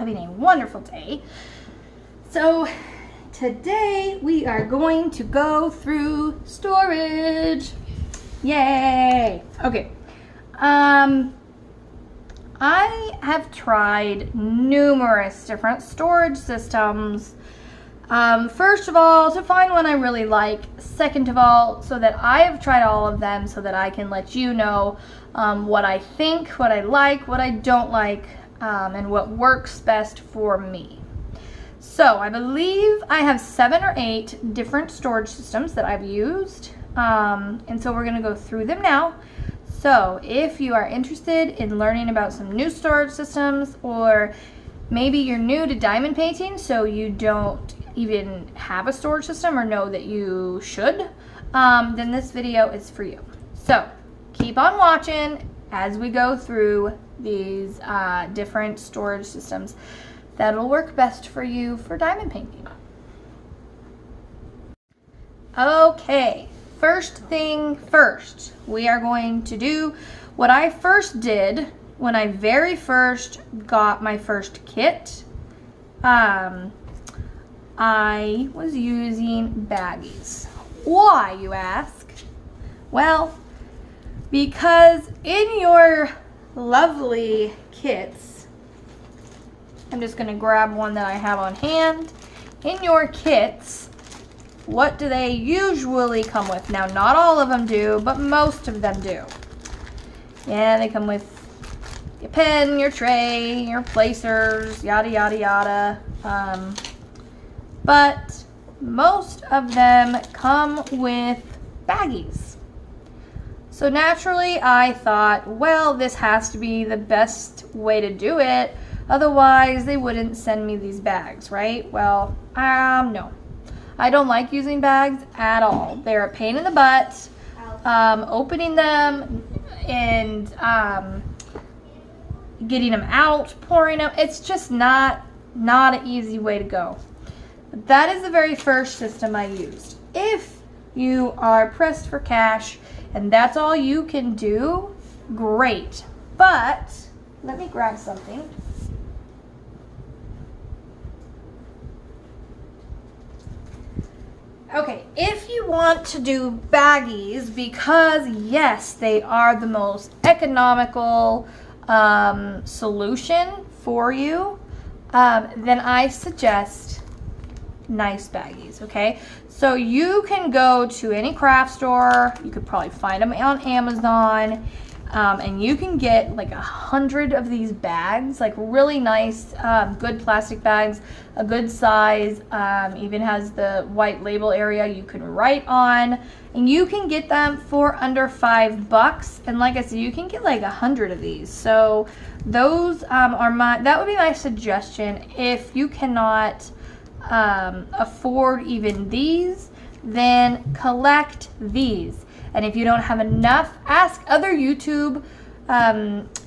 having a wonderful day. So today we are going to go through storage. Yay! Okay. I have tried numerous different storage systems. First of all, to find one I really like. Second of all, so that I have tried all of them so that I can let you know what I think, what I like, what I don't like, and what works best for me. So I believe I have 7 or 8 different storage systems that I've used, and so we're going to go through them now. So if you are interested in learning about some new storage systems, or maybe you're new to diamond painting so you don't even have a storage system or know that you should, then this video is for you. So keep on watching as we go through these different storage systems that'll work best for you for diamond painting. Okay, first thing first, we are going to do what I first did when I very first got my first kit. I was using baggies. Why, you ask? Well, because in your lovely kits, I'm just going to grab one that I have on hand. In your kits, what do they usually come with? Now, not all of them do, but most of them do. Yeah, they come with your pen, your tray, your placers, yada, yada, yada. But most of them come with baggies. So naturally, I thought, well, this has to be the best way to do it. Otherwise, they wouldn't send me these bags, right? Well, no. I don't like using bags at all. They're a pain in the butt. Opening them and getting them out, pouring them, it's just not an easy way to go. But that is the very first system I used. If you are pressed for cash and that's all you can do, great. But let me grab something. Okay, if you want to do baggies, because yes, they are the most economical solution for you, then I suggest nice baggies, okay? So you can go to any craft store, you could probably find them on Amazon, and you can get like 100 of these bags, like really nice, good plastic bags, a good size, even has the white label area you can write on, and you can get them for under $5. And like I said, you can get like 100 of these. So those that would be my suggestion. If you cannot afford even these, then collect these. And if you don't have enough, ask other YouTube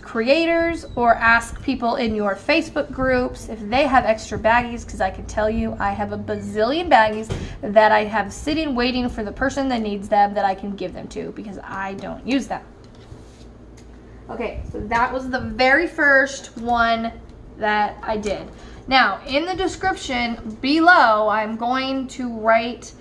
creators or ask people in your Facebook groups if they have extra baggies, because I can tell you I have a bazillion baggies that I have sitting waiting for the person that needs them that I can give them to, because I don't use them. Okay, so that was the very first one that I did. Now, in the description below, I'm going to write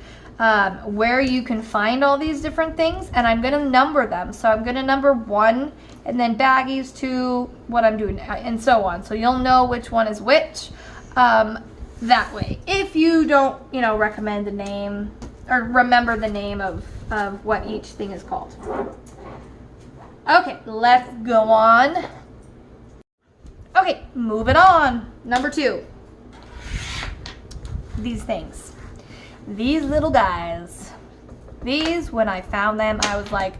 where you can find all these different things, and I'm going to number them. So I'm going to number 1, and then baggies 2, what I'm doing, and so on. So you'll know which one is which that way. If you don't, recommend the name or remember the name of what each thing is called. Okay, let's go on. Okay, moving on. Number 2. These things. These little guys. These, when I found them, I was like,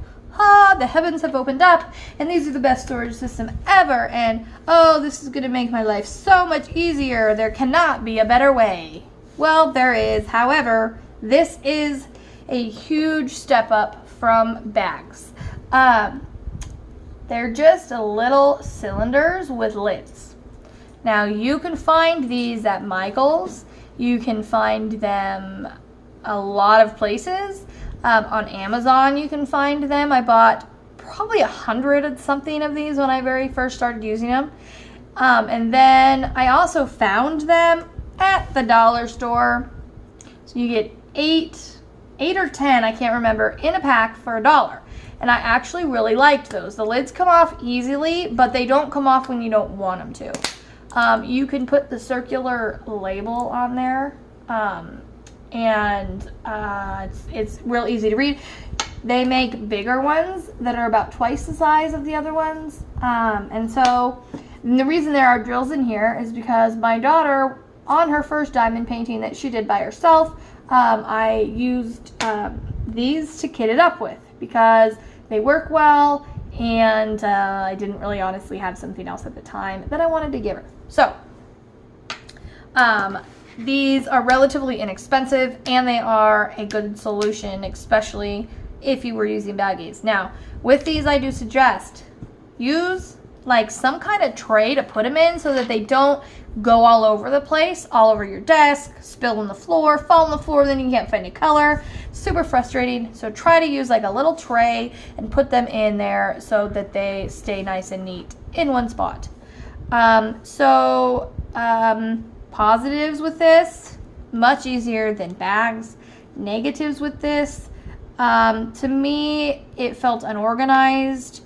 the heavens have opened up, and these are the best storage system ever, and oh, this is going to make my life so much easier. There cannot be a better way. Well, there is. However, this is a huge step up from bags. They're just little cylinders with lids. Now, you can find these at Michael's. You can find them a lot of places. On Amazon, you can find them. I bought probably 100 and something of these when I very first started using them. And then I also found them at the dollar store. So you get eight or 10, I can't remember, in a pack for $1. And I actually really liked those. The lids come off easily, but they don't come off when you don't want them to. You can put the circular label on there, and it's real easy to read. They make bigger ones that are about twice the size of the other ones. And the reason there are drills in here is because my daughter, on her first diamond painting that she did by herself, I used these to kit it up with because they work well, and I didn't really honestly have something else at the time that I wanted to give her. So these are relatively inexpensive, and they are a good solution, especially if you were using baggies. Now, with these, I do suggest use like some kind of tray to put them in so that they don't go all over the place, all over your desk, spill on the floor, fall on the floor, then you can't find any color. Super frustrating. So try to use like a little tray and put them in there so that they stay nice and neat in one spot. Positives with this, much easier than bags. Negatives with this, to me, it felt unorganized.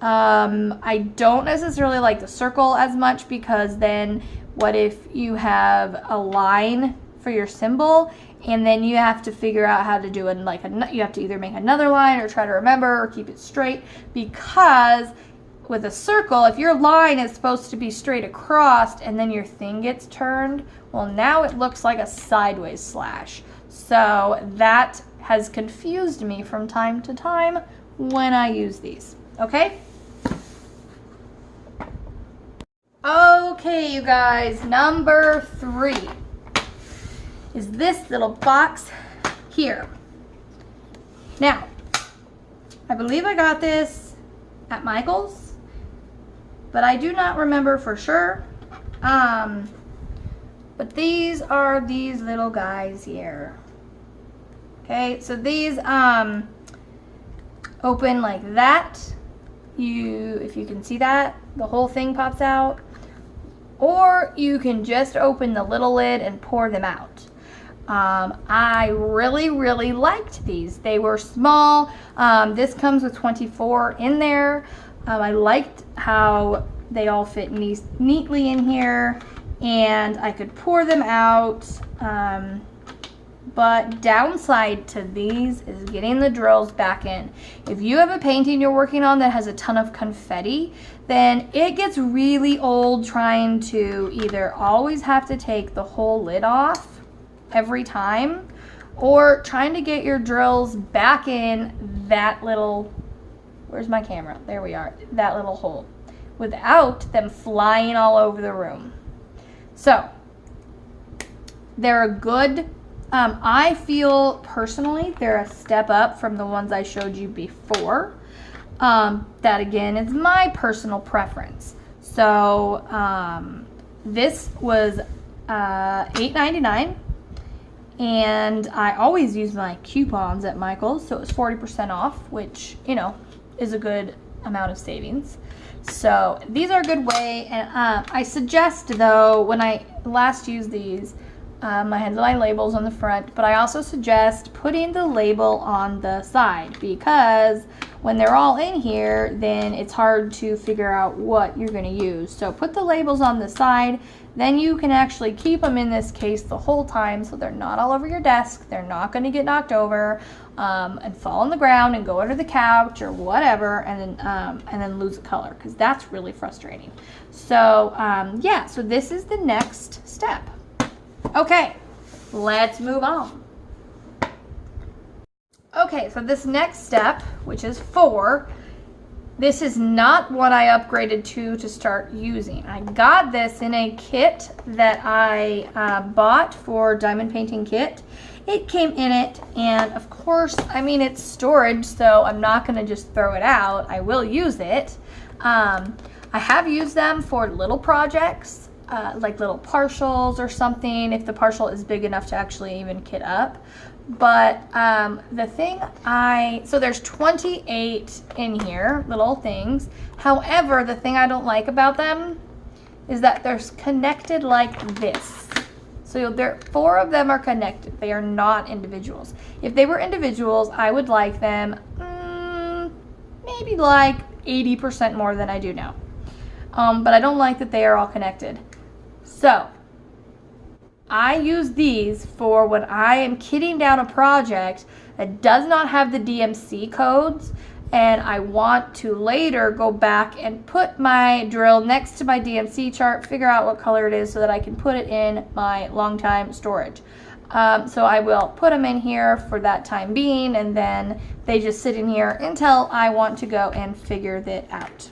I don't necessarily like the circle as much, because then what if you have a line for your symbol and then you have to figure out how to do it, like you have to either make another line or try to remember or keep it straight, because with a circle, if your line is supposed to be straight across and then your thing gets turned, well, now it looks like a sideways slash. So that has confused me from time to time when I use these. Okay? Okay, you guys, number 3 is this little box here. Now, I believe I got this at Michael's, but I do not remember for sure. But these are these little guys here. Okay, so these open like that. If you can see that, the whole thing pops out. Or you can just open the little lid and pour them out. I really, really liked these. They were small. This comes with 24 in there. I liked how they all fit neatly in here, and I could pour them out. But downside to these is getting the drills back in. If you have a painting you're working on that has a ton of confetti, then it gets really old trying to either always have to take the whole lid off every time, or trying to get your drills back in that little, where's my camera? There we are, that little hole, without them flying all over the room. So they're a good, I feel personally they're a step up from the ones I showed you before. That again is my personal preference. So this was $8.99, and I always use my coupons at Michael's, so it was 40% off, which, you know, is a good amount of savings. So these are a good way, and I suggest, though, when I last used these, I had my labels on the front, but I also suggest putting the label on the side, because when they're all in here, then it's hard to figure out what you're going to use. So put the labels on the side, then you can actually keep them in this case the whole time, so they're not all over your desk, they're not going to get knocked over and fall on the ground and go under the couch or whatever, and then lose the color, because that's really frustrating. So yeah, so this is the next step. Okay, let's move on. Okay, so this next step, which is 4, this is not what I upgraded to start using. I got this in a kit that I bought for diamond painting kit. It came in it, and of course, I mean, it's storage, so I'm not going to just throw it out. I will use it. I have used them for little projects, like little partials or something, if the partial is big enough to actually even kit up. But the thing so there's 28 in here, little things. However, the thing I don't like about them is that they're connected like this. So there, 4 of them are connected. They are not individuals. If they were individuals, I would like them maybe like 80% more than I do now. But I don't like that they are all connected. So I use these for when I am kitting down a project that does not have the DMC codes, and I want to later go back and put my drill next to my DMC chart, figure out what color it is so that I can put it in my long time storage. So I will put them in here for that time being, and then they just sit in here until I want to go and figure that out.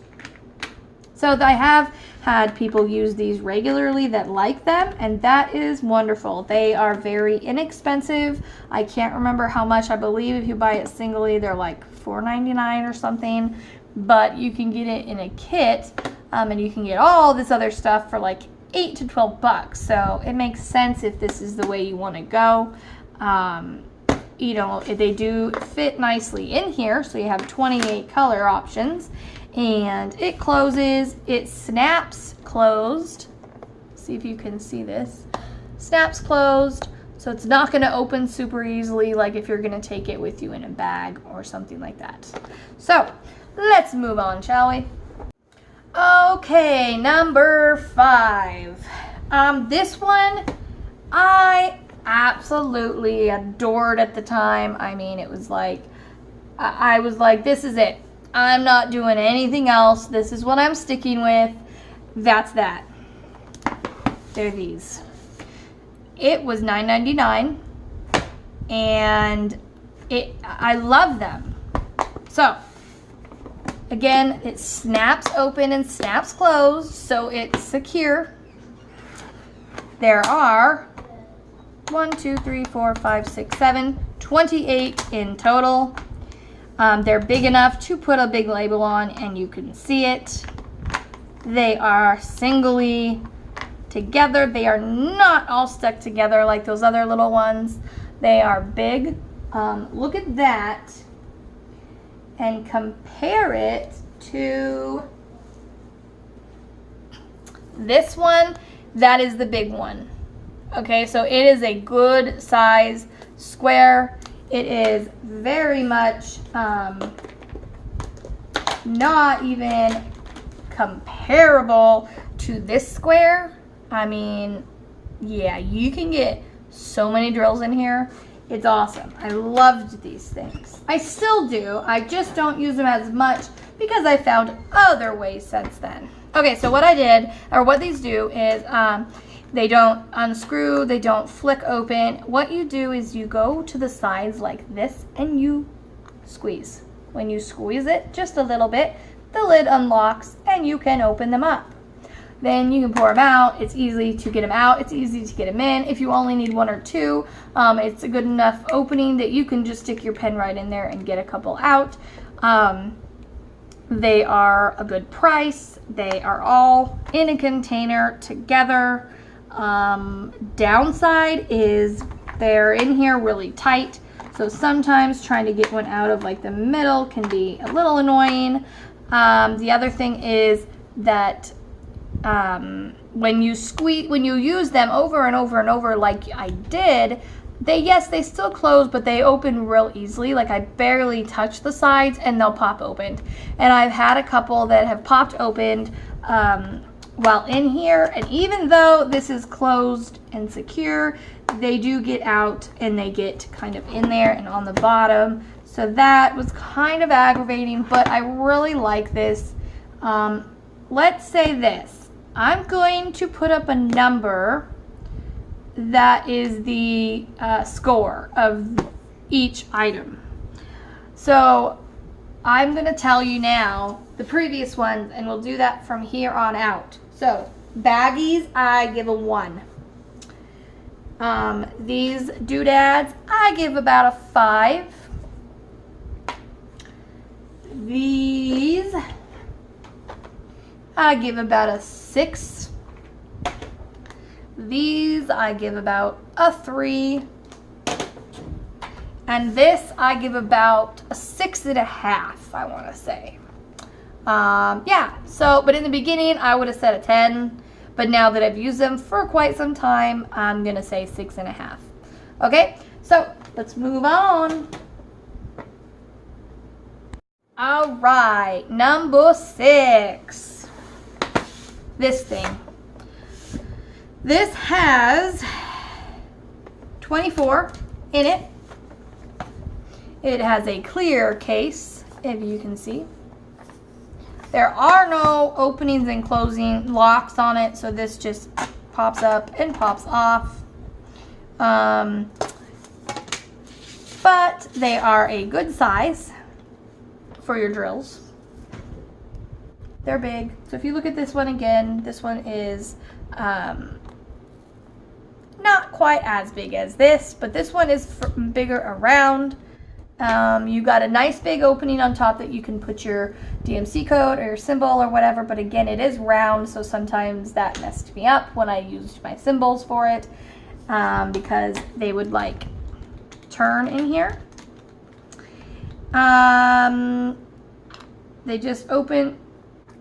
So I have had people use these regularly that like them, and that is wonderful. They are very inexpensive. I can't remember how much. I believe if you buy it singly, they're like $4.99 or something, but you can get it in a kit, and you can get all this other stuff for like $8 to $12. So it makes sense if this is the way you want to go. You know, they do fit nicely in here, so you have 28 color options, and it closes, it snaps closed. See if you can see this. Snaps closed, so it's not going to open super easily like if you're going to take it with you in a bag or something like that. So let's move on, shall we? Okay, number 5. This one I absolutely adored at the time. I mean, it was like, I was like, this is it. I'm not doing anything else. This is what I'm sticking with. That's that. They're these. It was $9.99, and I love them. So again, it snaps open and snaps closed, so it's secure. There are 1, 2, 3, 4, 5, 6, 7, 28 in total. They're big enough to put a big label on and you can see it. They are singly together. They are not all stuck together like those other little ones. They are big. Look at that and compare it to this one. That is the big one. Okay, so it is a good size square. It is very much not even comparable to this square. I mean, yeah, you can get so many drills in here. It's awesome. I loved these things. I still do. I just don't use them as much because I found other ways since then. Okay, so what I did, or what these do is, they don't unscrew, they don't flick open. What you do is you go to the sides like this and you squeeze. When you squeeze it just a little bit, the lid unlocks and you can open them up. Then you can pour them out. It's easy to get them out. It's easy to get them in. If you only need 1 or 2, it's a good enough opening that you can just stick your pen right in there and get a couple out. They are a good price. They are all in a container together. Downside is they're in here really tight, so sometimes trying to get one out of like the middle can be a little annoying. The other thing is that when you use them over and over and over like I did, they still close, but they open real easily. Like I barely touch the sides and they'll pop open. And I've had a couple that have popped opened while in here, and even though this is closed and secure, they do get out and they get kind of in there and on the bottom. So that was kind of aggravating, but I really like this. Let's say this. I'm going to put up a number that is the score of each item. So I'm going to tell you now the previous ones, and we'll do that from here on out. So baggies, I give a 1. These doodads, I give about a 5. These, I give about a 6. These, I give about a 3. And this, I give about a 6.5, I want to say. Yeah, so, but in the beginning, I would have said a 10. but now that I've used them for quite some time, I'm gonna say 6.5. Okay, so let's move on. All right, number 6. This thing. This has 24 in it. It has a clear case, if you can see. There are no openings and closing locks on it, so this just pops up and pops off. But they are a good size for your drills. They're big. So if you look at this one again, this one is not quite as big as this, but this one is bigger around. You got a nice big opening on top that you can put your DMC code or your symbol or whatever, but again, it is round, so sometimes that messed me up when I used my symbols for it, because they would like turn in here. They just open,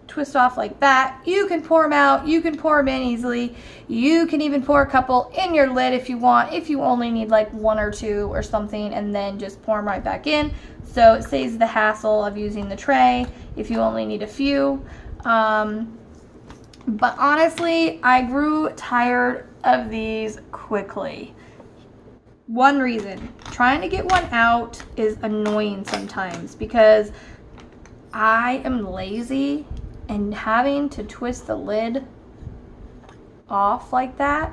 twist off like that. You can pour them out, you can pour them in easily. You can even pour a couple in your lid if you want, if you only need like 1 or 2 or something, and then just pour them right back in. So it saves the hassle of using the tray if you only need a few. But honestly, I grew tired of these quickly. One reason, trying to get one out is annoying sometimes because I am lazy, and having to twist the lid off like that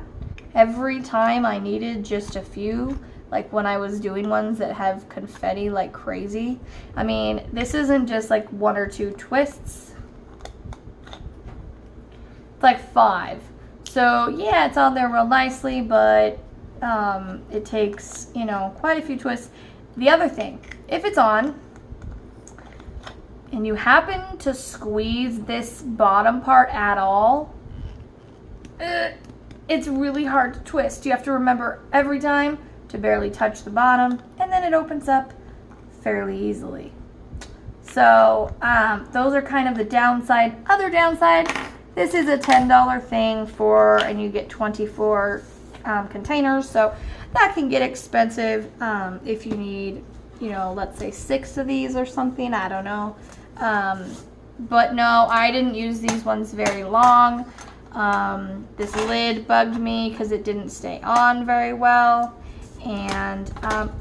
every time I needed just a few, like when I was doing ones that have confetti like crazy. I mean, this isn't just like 1 or 2 twists. It's like 5. So yeah, it's on there real nicely, but it takes, you know, quite a few twists. The other thing, if it's on and you happen to squeeze this bottom part at all, it's really hard to twist. You have to remember every time to barely touch the bottom, and then it opens up fairly easily. So those are kind of the downside. Other downside, this is a $10 thing and you get 24 containers, so that can get expensive if you need, you know, let's say 6 of these or something, I don't know. But no, I didn't use these ones very long. This lid bugged me because it didn't stay on very well, and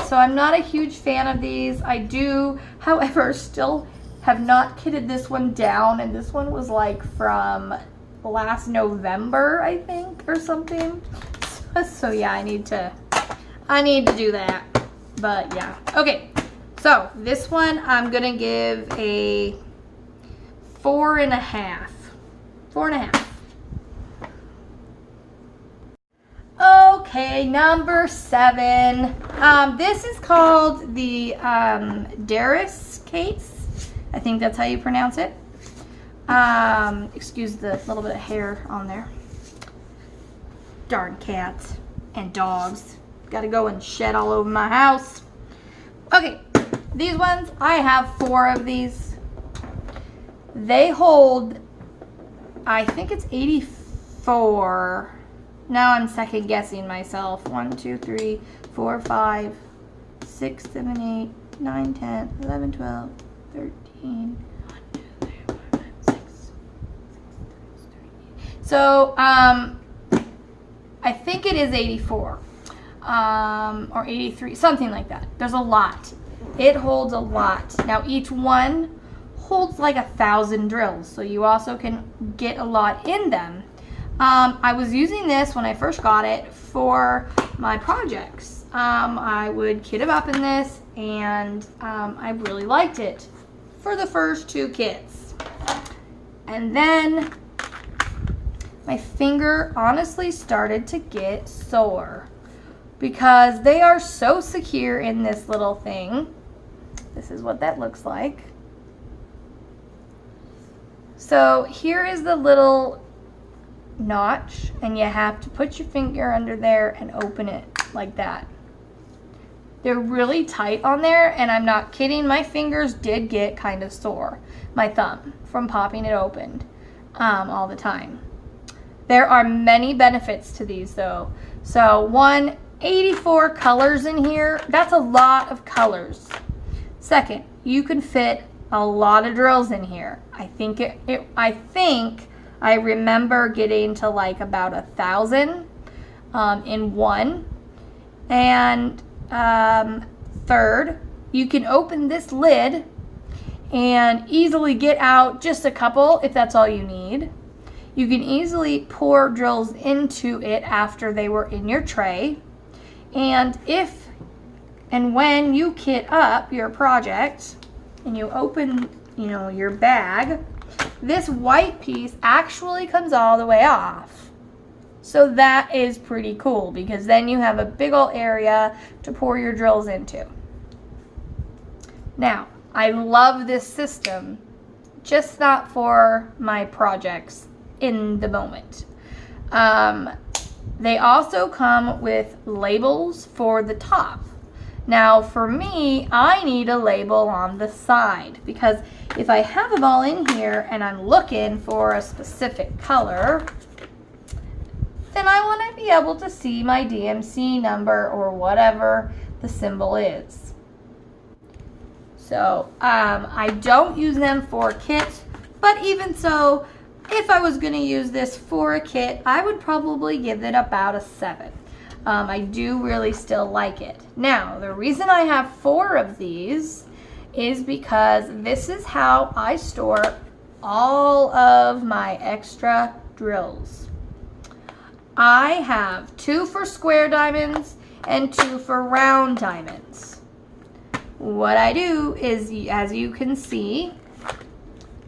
so I'm not a huge fan of these. I do, however, still have not kitted this one down, and this one was like from last November, I think, or something. So yeah, I need to do that. But yeah, okay. So this one I'm gonna give a 4.5. 4.5. Okay, number 7. This is called the Darius case. I think that's how you pronounce it. Excuse the little bit of hair on there. Darn cats and dogs. Gotta go and shed all over my house. Okay, these ones, I have 4 of these. They hold, I think it's 84. Now I'm second guessing myself. 1, 2, 3, 4, 5, 6, 7, 8, 9, 10, 11, 12, 13. 1, 2, 3, 4, 5, 6, 7, 8. So, I think it is 84. Or 83, something like that. There's a lot. It holds a lot. Now each one holds like 1,000 drills, so you also can get a lot in them. I was using this when I first got it for my projects. I would kit them up in this, and I really liked it for the first 2 kits. And then my finger honestly started to get sore because they are so secure in this little thing. This is what that looks like. So here is the little notch, and you have to put your finger under there and open it like that. They're really tight on there, and I'm not kidding, my fingers did get kind of sore, my thumb, from popping it open all the time. There are many benefits to these though. So 184 colors in here, that's a lot of colors. Second, you can fit a lot of drills in here. I think I remember getting to like about 1,000 in one. And third, you can open this lid and easily get out just a couple if that's all you need. You can easily pour drills into it after they were in your tray. And if and when you kit up your project and you open, your bag, this white piece actually comes all the way off. So that is pretty cool because then you have a big old area to pour your drills into. Now, I love this system, just not for my projects in the moment. They also come with labels for the top. Now for me, I need a label on the side because if I have them all in here and I'm looking for a specific color, then I want to be able to see my DMC number or whatever the symbol is. So I don't use them for kits, but even so, if I was going to use this for a kit, I would probably give it about a 7. I do really still like it. Now, the reason I have 4 of these is because this is how I store all of my extra drills. I have 2 for square diamonds and 2 for round diamonds. What I do is, as you can see,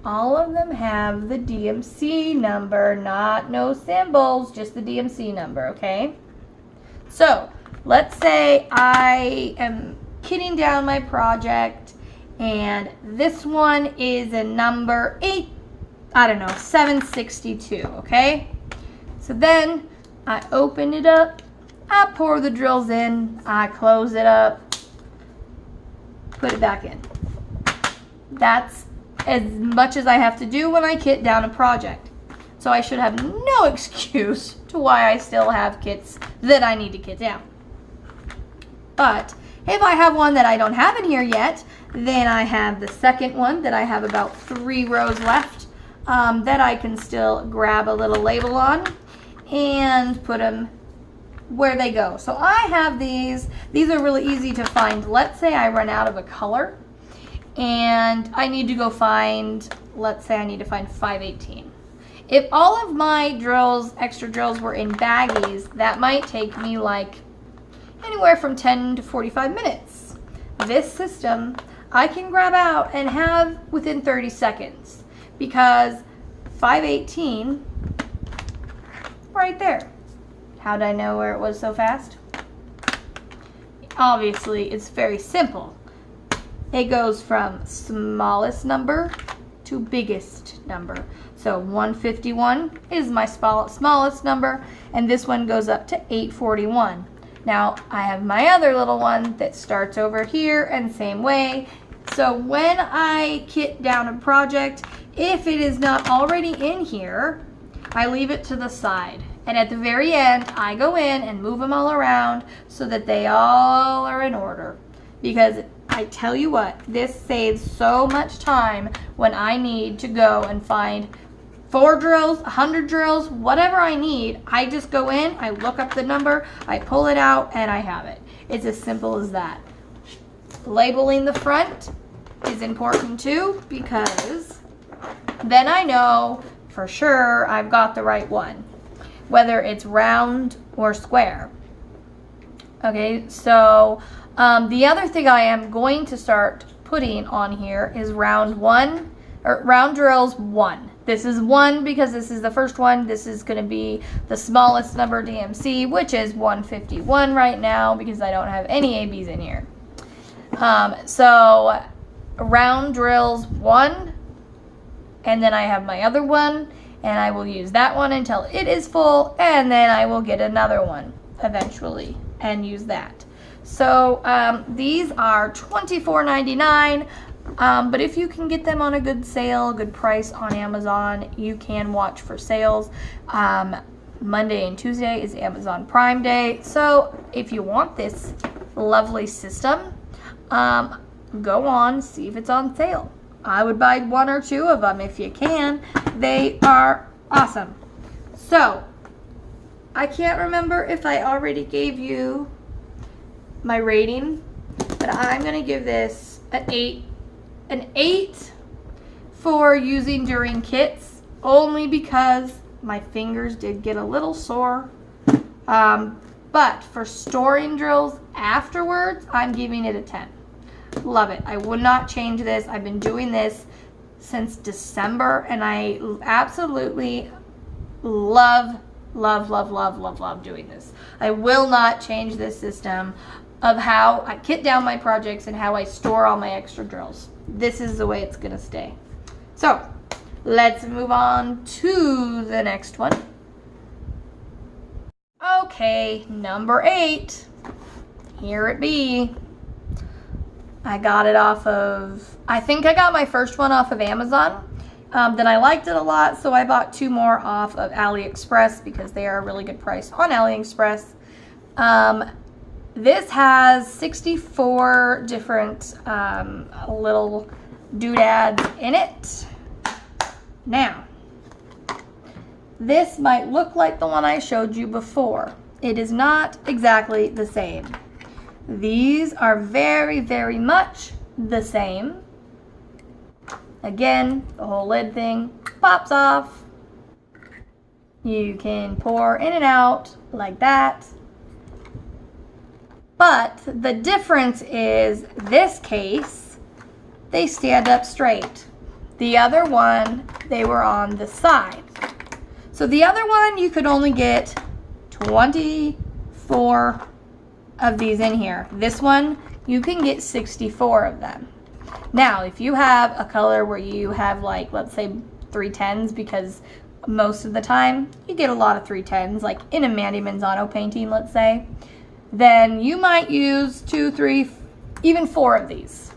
all of them have the DMC number, no symbols, just the DMC number, okay? So, let's say I am kitting down my project and this one is a number 762, okay? So then I open it up, I pour the drills in, I close it up, put it back in. That's as much as I have to do when I kit down a project. So I should have no excuse to why I still have kits that I need to kit down. But if I have one that I don't have in here yet, then I have the second one that I have about 3 rows left that I can still grab a little label on and put them where they go. So I have these are really easy to find. Let's say I run out of a color and I need to go find, let's say I need to find 518. If all of my drills, extra drills, were in baggies, that might take me like anywhere from 10 to 45 minutes. This system I can grab out and have within 30 seconds because 518 right there. How did I know where it was so fast? Obviously, it's very simple. It goes from smallest number to biggest number. So 151 is my smallest number, and this one goes up to 841. Now, I have my other little one that starts over here, and same way. So when I kit down a project, if it is not already in here, I leave it to the side. And at the very end, I go in and move them all around so that they all are in order. Because I tell you what, this saves so much time when I need to go and find 4 drills, 100 drills, whatever I need. I just go in, I look up the number, I pull it out, and I have it. It's as simple as that. Labeling the front is important too because then I know for sure I've got the right one, whether it's round or square. Okay, so the other thing I am going to start putting on here is round drills 1. This is 1 because this is the first one. This is going to be the smallest number DMC, which is 151 right now because I don't have any ABs in here. So round drills 1, and then I have my other one, and I will use that one until it is full, and then I will get another one eventually and use that. So these are $24.99. But if you can get them on a good sale, good price on Amazon, you can watch for sales. Monday and Tuesday is Amazon Prime Day. So if you want this lovely system, go on, see if it's on sale. I would buy 1 or 2 of them if you can. They are awesome. So I can't remember if I already gave you my rating, but I'm going to give this an 8. An 8 for using during kits, only because my fingers did get a little sore. But for storing drills afterwards, I'm giving it a 10. Love it. I would not change this. I've been doing this since December, and I absolutely love doing this. I will not change this system of how I kit down my projects and how I store all my extra drills. This is the way it's gonna stay. So let's move on to the next one. Okay, number 8. Here it be. I got it off of, I think I got my first one off of Amazon. Then I liked it a lot, so I bought 2 more off of AliExpress because they are a really good price on AliExpress. This has 64 different little doodads in it. Now, this might look like the one I showed you before. It is not exactly the same. These are very, very much the same. Again, the whole lid thing pops off. You can pour in and out like that. But the difference is this case, they stand up straight. The other one, they were on the side. So the other one, you could only get 24 of these in here. This one, you can get 64 of them. Now, if you have a color where you have, like, let's say 310s, because most of the time you get a lot of 310s, like in a Mandy Manzano painting, let's say, then you might use 2, 3, even 4 of these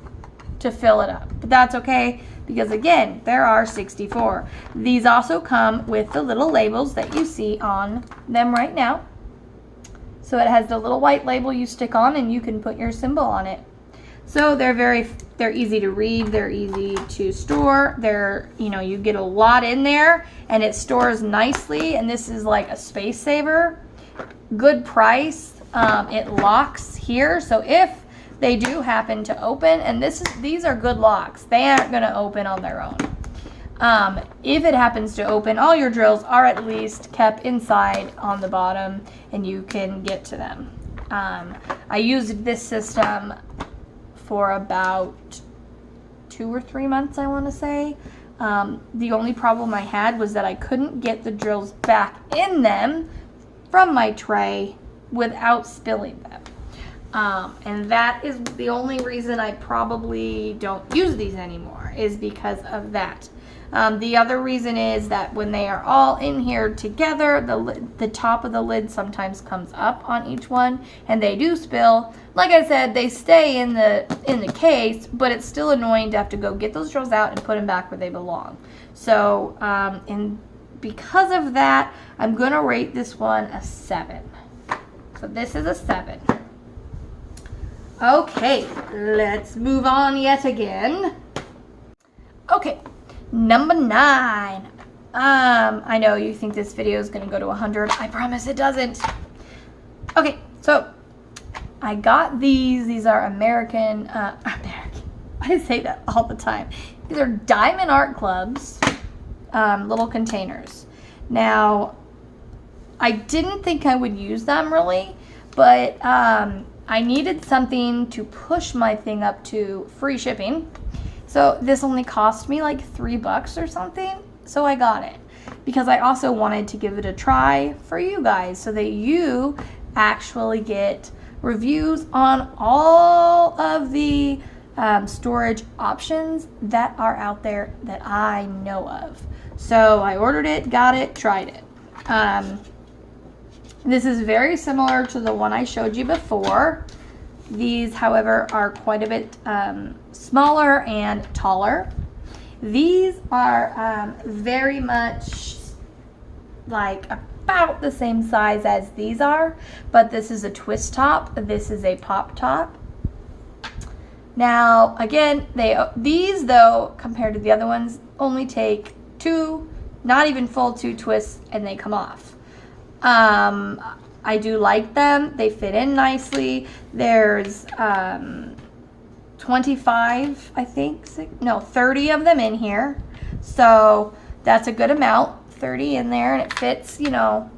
to fill it up. But that's okay, because again, there are 64. These also come with the little labels that you see on them right now. So it has the little white label you stick on, and you can put your symbol on it. So they're easy to read, they're easy to store. You get a lot in there and it stores nicely, and this is like a space saver. Good price. It locks here, so if they do happen to open, and these are good locks, they aren't going to open on their own. If it happens to open, all your drills are at least kept inside on the bottom and you can get to them. I used this system for about 2 or 3 months, I want to say. The only problem I had was that I couldn't get the drills back in them from my tray without spilling them. And that is the only reason I probably don't use these anymore, is because of that. The other reason is that when they are all in here together, the top of the lid sometimes comes up on each one, and they do spill. Like I said, they stay in the case, but it's still annoying to have to go get those drills out and put them back where they belong. So, because of that, I'm going to rate this one a 7. So this is a 7. Okay, let's move on yet again. Okay, number 9. I know you think this video is going to go to 100. I promise it doesn't. Okay, so I got these. These are American. I say that all the time. These are Diamond Art Clubs, little containers. Now, I didn't think I would use them really, but I needed something to push my thing up to free shipping. So this only cost me like $3 or something. So I got it because I also wanted to give it a try for you guys so that you actually get reviews on all of the storage options that are out there that I know of. So I ordered it, got it, tried it. This is very similar to the one I showed you before. These, however, are quite a bit smaller and taller. These are very much like about the same size as these are, but this is a twist top. This is a pop top. Now, again, these though, compared to the other ones, only take 2, not even full 2 twists, and they come off. I do like them. They fit in nicely. There's 25, I think, 30 of them in here. So that's a good amount, 30 in there, and it fits, you know,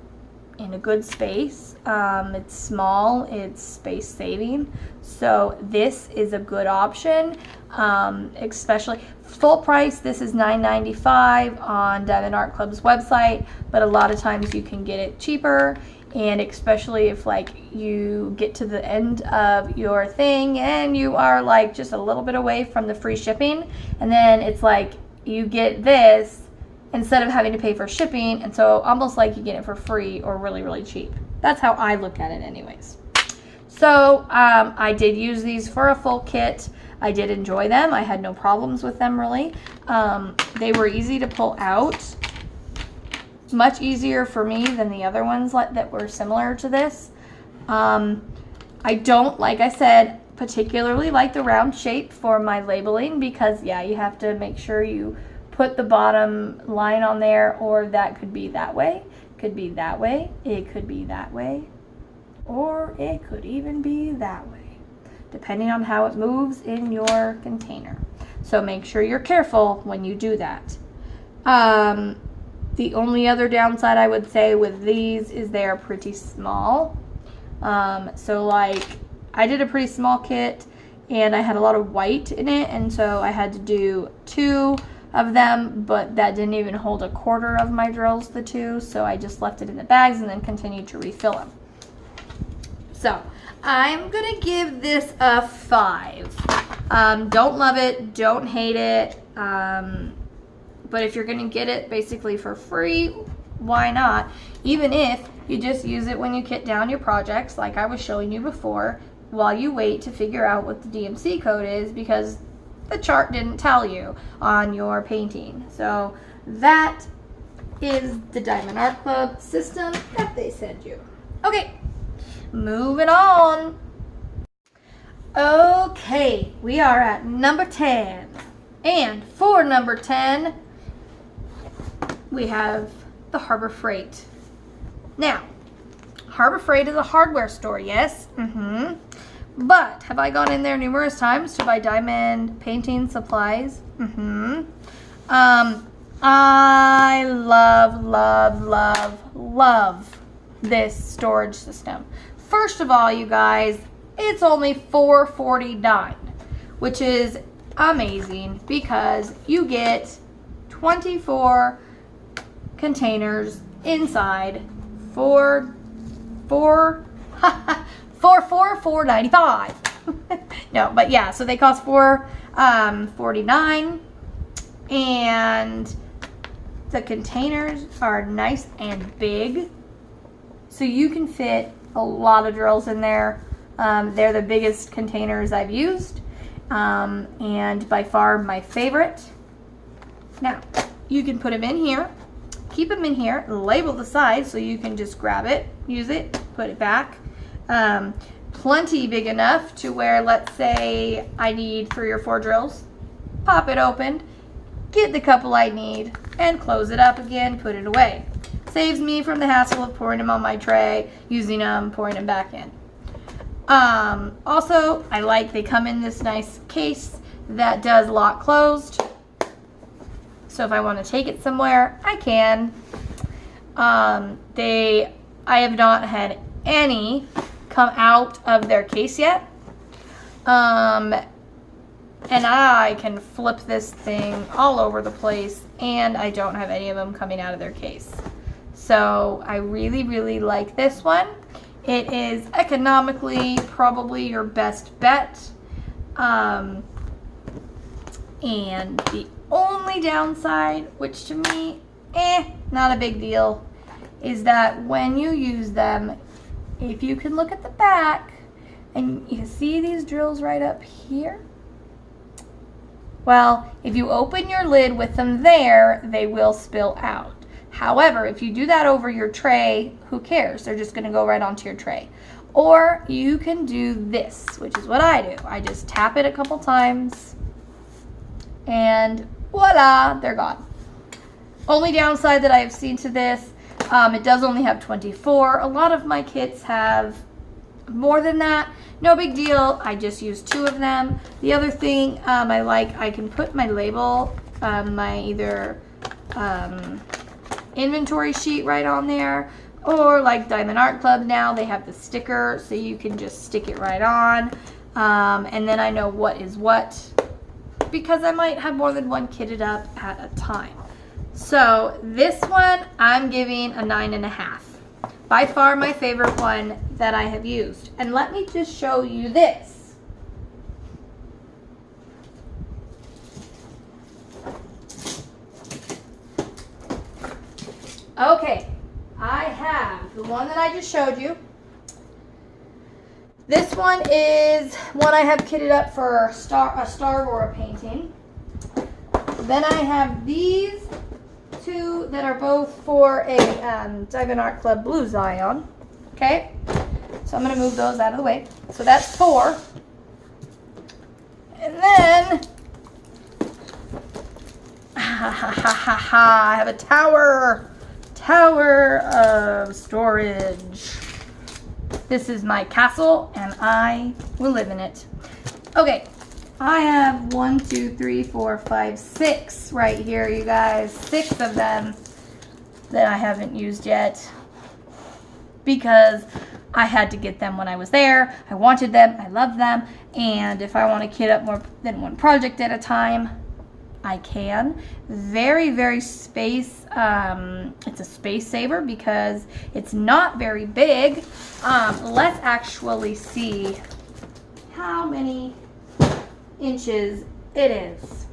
in a good space. It's small, it's space saving. So this is a good option, especially full price. This is $9.95 on Diamond Art Club's website, but a lot of times you can get it cheaper. And especially if like you get to the end of your thing and you are like just a little bit away from the free shipping, and then it's like you get this instead of having to pay for shipping, and so almost like you get it for free or really, really cheap. That's how I look at it anyways. So I did use these for a full kit. I did enjoy them. I had no problems with them really. They were easy to pull out. Much easier for me than the other ones that were similar to this. I don't, like I said, particularly like the round shape for my labeling, because yeah, you have to make sure you put the bottom line on there, or that could be that way, could be that way, it could be that way, or it could even be that way, depending on how it moves in your container. So make sure you're careful when you do that. The only other downside I would say with these is they're pretty small. So like I did a pretty small kit and I had a lot of white in it, and so I had to do 2 of them, but that didn't even hold a quarter of my drills, the 2, so I just left it in the bags and then continued to refill them. So I'm gonna give this a 5. Don't love it, don't hate it. But if you're going to get it basically for free, why not? Even if you just use it when you kit down your projects, like I was showing you before, while you wait to figure out what the DMC code is, because the chart didn't tell you on your painting. So that is the Diamond Art Club system that they send you. Okay, moving on. Okay, we are at number 10. And for number 10, we have the Harbor Freight. Now, Harbor Freight is a hardware store, yes. But have I gone in there numerous times to buy diamond painting supplies? I love, love, love, love this storage system. First of all, you guys, it's only $4.49, which is amazing because you get 24 containers inside for $4.95. No, but yeah, so they cost $4.49, and the containers are nice and big, so you can fit a lot of drills in there. They're the biggest containers I've used, and by far my favorite. Now, you can put them in here, keep them in here, label the size so you can just grab it, use it, put it back. Plenty big enough to where, let's say I need 3 or 4 drills, pop it open, get the couple I need, and close it up again, put it away. Saves me from the hassle of pouring them on my tray, using them, pouring them back in. Also, I like they come in this nice case that does lock closed. So if I want to take it somewhere, I can. I have not had any come out of their case yet. And I can flip this thing all over the place, and I don't have any of them coming out of their case. So I really, really like this one. It is economically probably your best bet. And the only downside, which to me, not a big deal, is that when you use them, if you can look at the back, And you can see these drills right up here. Well, if you open your lid with them there, they will spill out. However, if you do that over your tray, who cares? They're just going to go right onto your tray. Or you can do this, which is what I do. I just tap it a couple times and voila, they're gone. Only downside that I have seen to this, it does only have 24. A lot of my kits have more than that. No big deal. I just use 2 of them. The other thing I can put my label, my either inventory sheet right on there, or like Diamond Art Club now, they have the sticker, so you can just stick it right on. And then I know what is what, because I might have more than one kitted up at a time. So this one, I'm giving a 9.5. By far my favorite one that I have used. And let me just show you this. Okay, I have the one that I just showed you. This one is one I have kitted up for a Star Aurora painting. Then I have these 2 that are both for a Diamond Art Club Blue Zion. Okay, so I'm going to move those out of the way. So that's 4. And then I have a tower of storage. This is my castle, and I will live in it. Okay, I have 1, 2, 3, 4, 5, 6 right here, you guys. 6 of them that I haven't used yet because I had to get them when I was there. I wanted them, I love them, and if I want to kit up more than one project at a time, I can. Very, very space, it's a space saver because it's not very big. Let's actually see how many inches it is.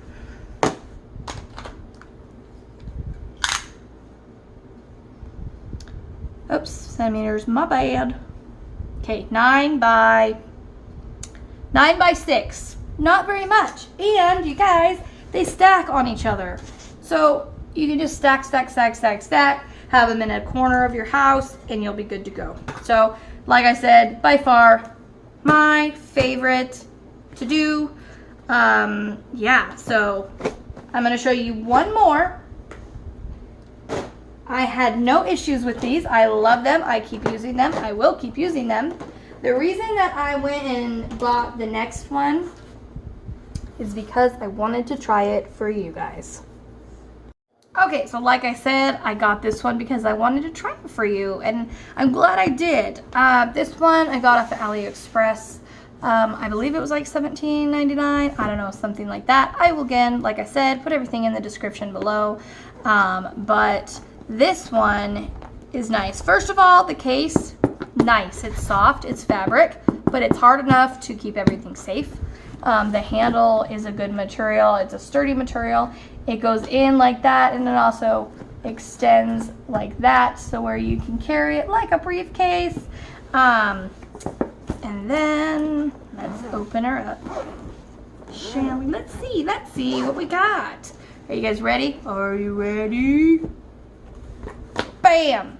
Oops, centimeters, my bad. Okay, 9 by 6. Not very much. And you guys, they stack on each other. So you can just stack, have them in a corner of your house, and you'll be good to go. So, like I said, by far, my favorite to do. Yeah, so I'm going to show you one more. I had no issues with these. I love them. I keep using them. I will keep using them. The reason that I went and bought the next one is because I wanted to try it for you guys. Okay, so like I said, I got this one because I wanted to try it for you, and I'm glad I did. This one I got off of AliExpress. I believe it was like $17.99. I don't know, something like that. I will, again, like I said, put everything in the description below. But this one is nice. First of all, the case, nice. It's soft, it's fabric, but it's hard enough to keep everything safe. The handle is a good material. It's a sturdy material. It goes in like that, and it also extends like that, so where you can carry it like a briefcase. And then let's open her up. Shall we? Let's see what we got. Are you guys ready? Are you ready? Bam!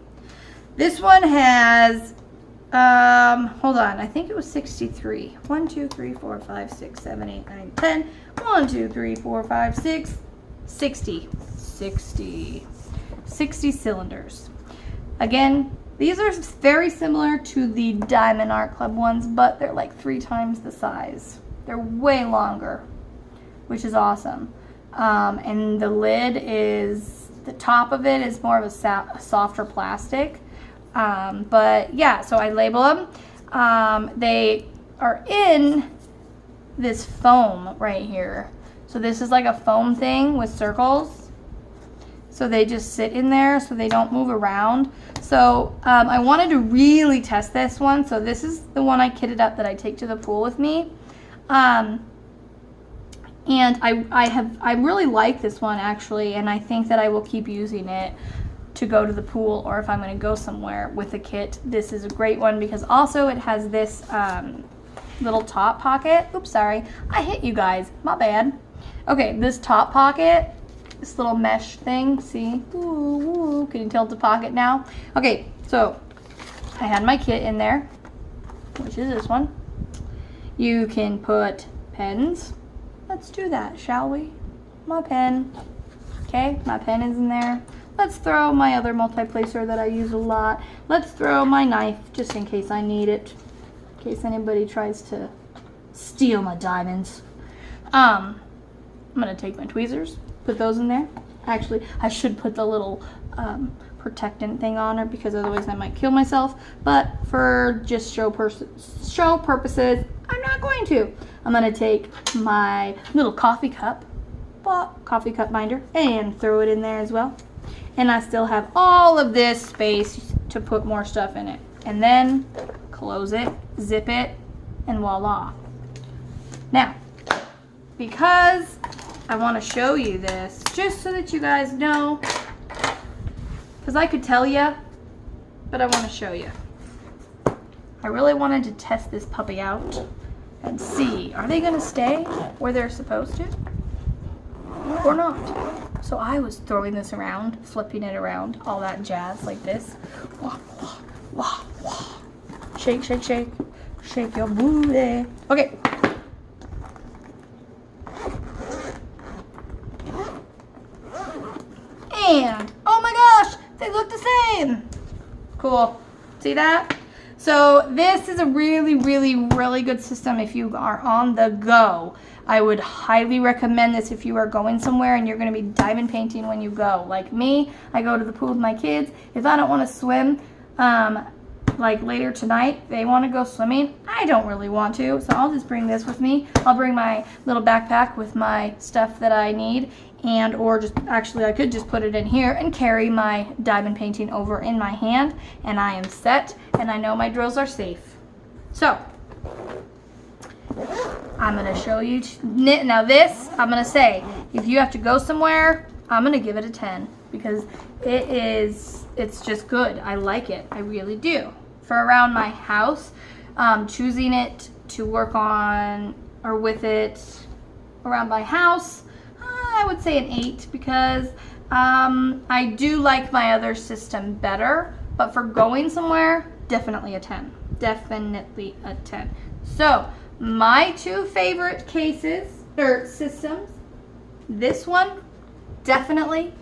This one has, hold on, I think it was 63. 1, 2, 3, 4, 5, 6, 7, 8, 9, 10. 1, 2, 3, 4, 5, 6, 60 cylinders. Again, these are very similar to the Diamond Art Club ones, but they're like 3 times the size. They're way longer, which is awesome. And the lid is, the top of it is more of a softer plastic. But yeah, so I label them. They are in this foam right here. So this is like a foam thing with circles. So they just sit in there so they don't move around. So I wanted to really test this one. So this is the one I kitted up that I take to the pool with me. And I really like this one actually, and I think that I will keep using it to go to the pool, or if I'm going to go somewhere with a kit. This is a great one because also it has this little top pocket. Oops, sorry. I hit you guys. My bad. Okay, this top pocket, this little mesh thing, see? Ooh, can you tell it's a pocket now? Okay, so I had my kit in there, which is this one. You can put pens. Let's do that, shall we? My pen. Okay, my pen is in there. Let's throw my other multi-placer that I use a lot. Let's throw my knife, just in case I need it. In case anybody tries to steal my diamonds. I'm gonna take my tweezers, put those in there. Actually, I should put the little protectant thing on her because otherwise I might kill myself. But for just show purposes, I'm not going to. I'm gonna take my little coffee cup binder and throw it in there as well. And I still have all of this space to put more stuff in it. And then close it, zip it, and voila. Now, because I want to show you this, just so that you guys know, because I could tell you, but I want to show you. I really wanted to test this puppy out and see, are they going to stay where they're supposed to or not? So I was throwing this around, flipping it around, all that jazz like this. Wah, wah, wah, wah. Shake, shake, shake. Shake your booty. Okay. And, oh my gosh, they look the same. Cool. See that? So this is a really, really, really good system if you are on the go. I would highly recommend this if you are going somewhere and you're going to be diamond painting when you go. Like me, I go to the pool with my kids. If I don't want to swim, like later tonight, they want to go swimming. I don't really want to, so I'll just bring this with me. I'll bring my little backpack with my stuff that I need, and or just actually I could just put it in here and carry my diamond painting over in my hand, and I am set, and I know my drills are safe. So I'm going to show you now this. I'm going to say if you have to go somewhere, I'm going to give it a 10 because it's just good. I like it. I really do. For around my house, choosing it to work on or with it around my house, I would say an 8 because I do like my other system better, but for going somewhere, definitely a 10. Definitely a 10. So my two favorite cases or systems, this one definitely,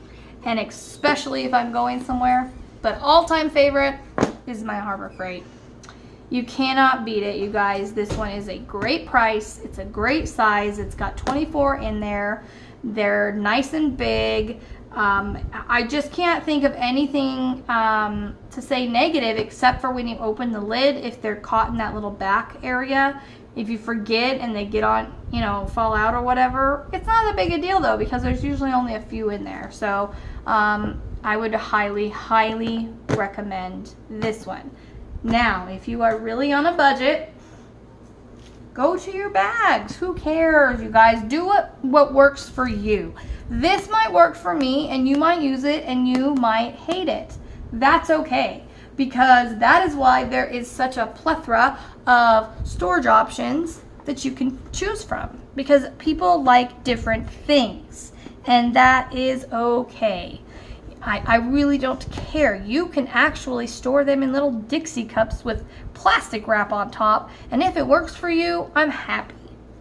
and especially if I'm going somewhere, but all-time favorite is my Harbor Freight. You cannot beat it, you guys. This one is a great price. It's a great size. It's got 24 in there. They're nice and big. I just can't think of anything to say negative except for when you open the lid, if they're caught in that little back area. If you forget and they get on, you know, fall out or whatever, it's not that big a deal though because there's usually only a few in there. So I would highly, highly recommend this one. Now, if you are really on a budget, go to your bags. Who cares, you guys? Do what works for you. This might work for me and you might use it and you might hate it. That's okay, because that is why there is such a plethora of storage options that you can choose from, because people like different things, and that is okay. I really don't care. You can actually store them in little Dixie cups with plastic wrap on top, and if it works for you, I'm happy.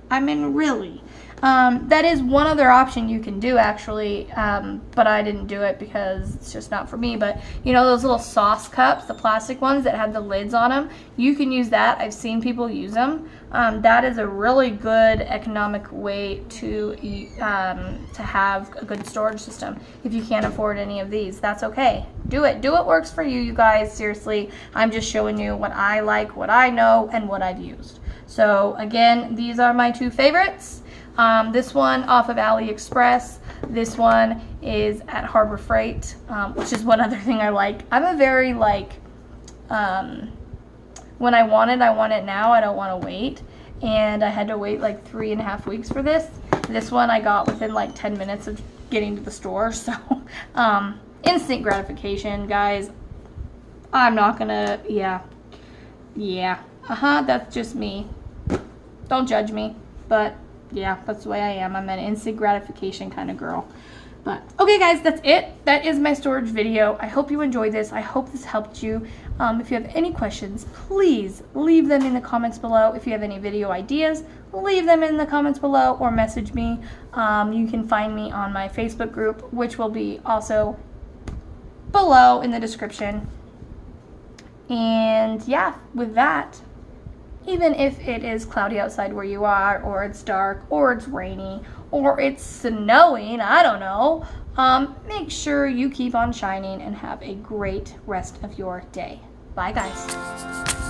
I mean, really. That is one other option you can do, actually, but I didn't do it because it's just not for me. But you know those little sauce cups, the plastic ones that have the lids on them, you can use that. I've seen people use them. That is a really good economic way to have a good storage system. If you can't afford any of these, that's okay. Do it. Do what works for you, you guys. Seriously, I'm just showing you what I like, what I know, and what I've used. So again, these are my two favorites. This one off of AliExpress. This one is at Harbor Freight, which is one other thing I like. I'm a very when I want it now. I don't want to wait. And I had to wait like 3.5 weeks for this. This one I got within like 10 minutes of getting to the store. So instant gratification, guys. I'm not gonna, yeah. That's just me. Don't judge me, but yeah, that's the way I am. I'm an instant gratification kind of girl. But okay guys, that's it. That is my storage video. I hope you enjoyed this. I hope this helped you. If you have any questions, please leave them in the comments below. If you have any video ideas, leave them in the comments below or message me. You can find me on my Facebook group, which will be also below in the description. And yeah, with that, even if it is cloudy outside where you are, or it's dark, or it's rainy, or it's snowing, I don't know, make sure you keep on shining and have a great rest of your day. Bye guys.